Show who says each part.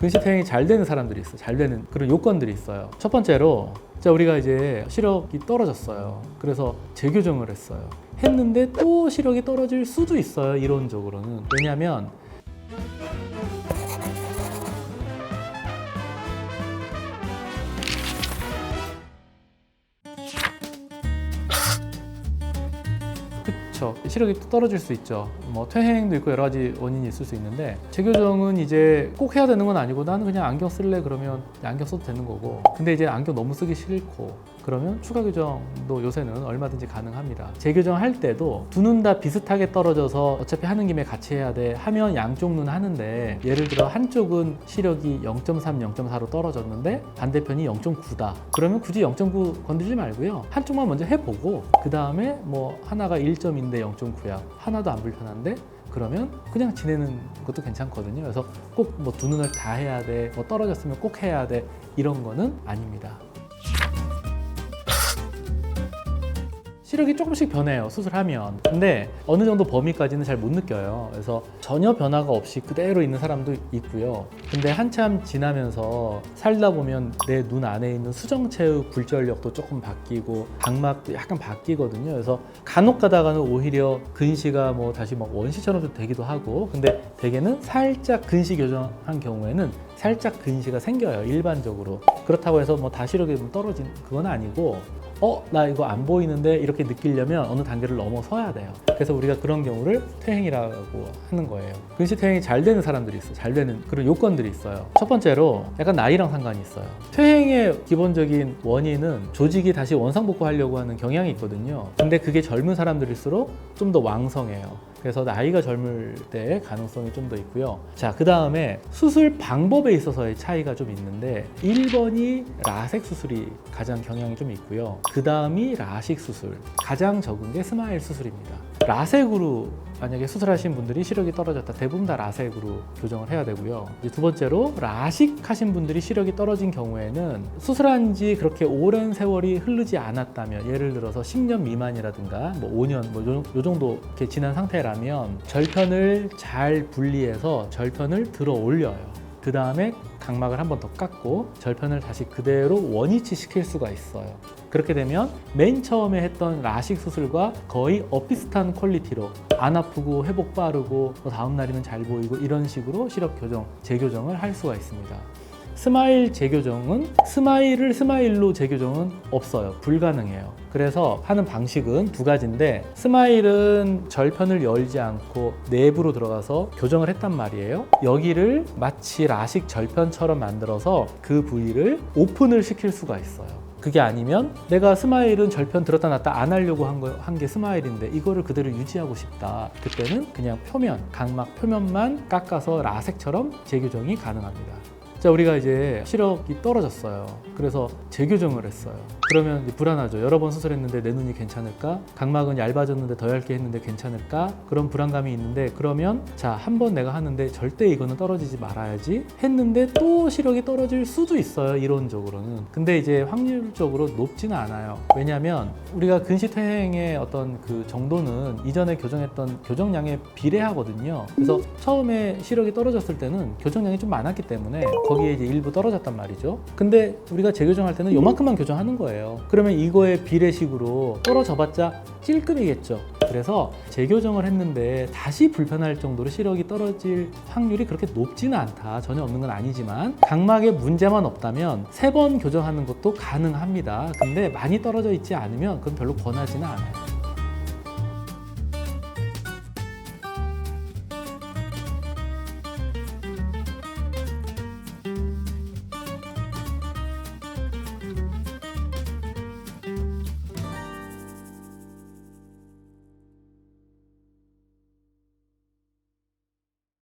Speaker 1: 근시 퇴행이 잘 되는 사람들이 있어요. 잘 되는 그런 요건들이 있어요. 첫 번째로 자, 우리가 이제 시력이 떨어졌어요. 그래서 재교정을 했어요. 했는데 또 시력이 떨어질 수도 있어요. 이론적으로는. 왜냐하면 그쵸, 시력이 또 떨어질 수 있죠. 뭐 퇴행도 있고 여러 가지 원인이 있을 수 있는데, 재교정은 이제 꼭 해야 되는 건 아니고 나는 그냥 안경 쓸래 그러면 안경 써도 되는 거고, 근데 이제 안경 너무 쓰기 싫고 그러면 추가 교정도 요새는 얼마든지 가능합니다. 재교정 할 때도 두 눈 다 비슷하게 떨어져서 어차피 하는 김에 같이 해야 돼 하면 양쪽 눈 하는데, 예를 들어 한쪽은 시력이 0.3, 0.4로 떨어졌는데 반대편이 0.9다. 그러면 굳이 0.9 건들지 말고요. 한쪽만 먼저 해보고 그 다음에 뭐 하나가 1점인데 0.9야. 하나도 안 불편한데? 그러면 그냥 지내는 것도 괜찮거든요. 그래서 꼭 뭐 두 눈을 다 해야 돼, 뭐 떨어졌으면 꼭 해야 돼, 이런 거는 아닙니다. 시력이 조금씩 변해요, 수술하면. 근데 어느 정도 범위까지는 잘 못 느껴요. 그래서 전혀 변화가 없이 그대로 있는 사람도 있고요. 근데 한참 지나면서 살다 보면 내 눈 안에 있는 수정체의 굴절력도 조금 바뀌고 각막도 약간 바뀌거든요. 그래서 간혹 가다가는 오히려 근시가 뭐 다시 막 원시처럼 좀 되기도 하고, 근데 대개는 살짝 근시 교정한 경우에는 살짝 근시가 생겨요, 일반적으로. 그렇다고 해서 뭐 다 시력이 좀 떨어진 그건 아니고, 나 이거 안 보이는데 이렇게 느끼려면 어느 단계를 넘어서야 돼요. 그래서 우리가 그런 경우를 퇴행이라고 하는 거예요. 근시 퇴행이 잘 되는 사람들이 있어요. 잘 되는 그런 요건들이 있어요. 첫 번째로 약간 나이랑 상관이 있어요. 퇴행의 기본적인 원인은 조직이 다시 원상복구하려고 하는 경향이 있거든요. 근데 그게 젊은 사람들일수록 좀 더 왕성해요. 그래서 나이가 젊을 때의 가능성이 좀 더 있고요. 자, 그 다음에 수술 방법에 있어서의 차이가 좀 있는데, 1번이 라섹 수술이 가장 경향이 좀 있고요. 그 다음이 라식 수술, 가장 적은 게 스마일 수술입니다. 라섹으로 만약에 수술하신 분들이 시력이 떨어졌다, 대부분 다 라섹으로 교정을 해야 되고요. 이제 두 번째로 라식 하신 분들이 시력이 떨어진 경우에는 수술한 지 그렇게 오랜 세월이 흐르지 않았다면, 예를 들어서 10년 미만이라든가 뭐 5년 뭐 요 정도 이렇게 지난 상태라면 절편을 잘 분리해서 절편을 들어 올려요. 그 다음에 각막을 한 번 더 깎고 절편을 다시 그대로 원위치 시킬 수가 있어요. 그렇게 되면 맨 처음에 했던 라식 수술과 거의 엇비슷한 퀄리티로 안 아프고 회복 빠르고 다음 날이면 잘 보이고, 이런 식으로 시력 교정, 재교정을 할 수가 있습니다. 스마일 재교정은 스마일로 재교정은 없어요. 불가능해요. 그래서 하는 방식은 두 가지인데, 스마일은 절편을 열지 않고 내부로 들어가서 교정을 했단 말이에요. 여기를 마치 라식 절편처럼 만들어서 그 부위를 오픈을 시킬 수가 있어요. 그게 아니면 내가 스마일은 절편 들었다 놨다 안 하려고 한 게 스마일인데 이거를 그대로 유지하고 싶다. 그때는 그냥 표면, 각막 표면만 깎아서 라섹처럼 재교정이 가능합니다. 자, 우리가 이제 시력이 떨어졌어요. 그래서 재교정을 했어요. 그러면 이제 불안하죠. 여러 번 수술했는데 내 눈이 괜찮을까? 각막은 얇아졌는데 더 얇게 했는데 괜찮을까? 그런 불안감이 있는데, 그러면 자, 한 번 내가 하는데 절대 이거는 떨어지지 말아야지 했는데 또 시력이 떨어질 수도 있어요, 이론적으로는. 근데 이제 확률적으로 높지는 않아요. 왜냐하면 우리가 근시 퇴행의 어떤 그 정도는 이전에 교정했던 교정량에 비례하거든요. 그래서 처음에 시력이 떨어졌을 때는 교정량이 좀 많았기 때문에 거기에 이제 일부 떨어졌단 말이죠. 근데 우리가 재교정할 때는 요만큼만 교정하는 거예요. 그러면 이거의 비례식으로 떨어져봤자 찔끔이겠죠. 그래서 재교정을 했는데 다시 불편할 정도로 시력이 떨어질 확률이 그렇게 높지는 않다. 전혀 없는 건 아니지만 각막에 문제만 없다면 3번 교정하는 것도 가능합니다. 근데 많이 떨어져 있지 않으면 그건 별로 권하지는 않아요.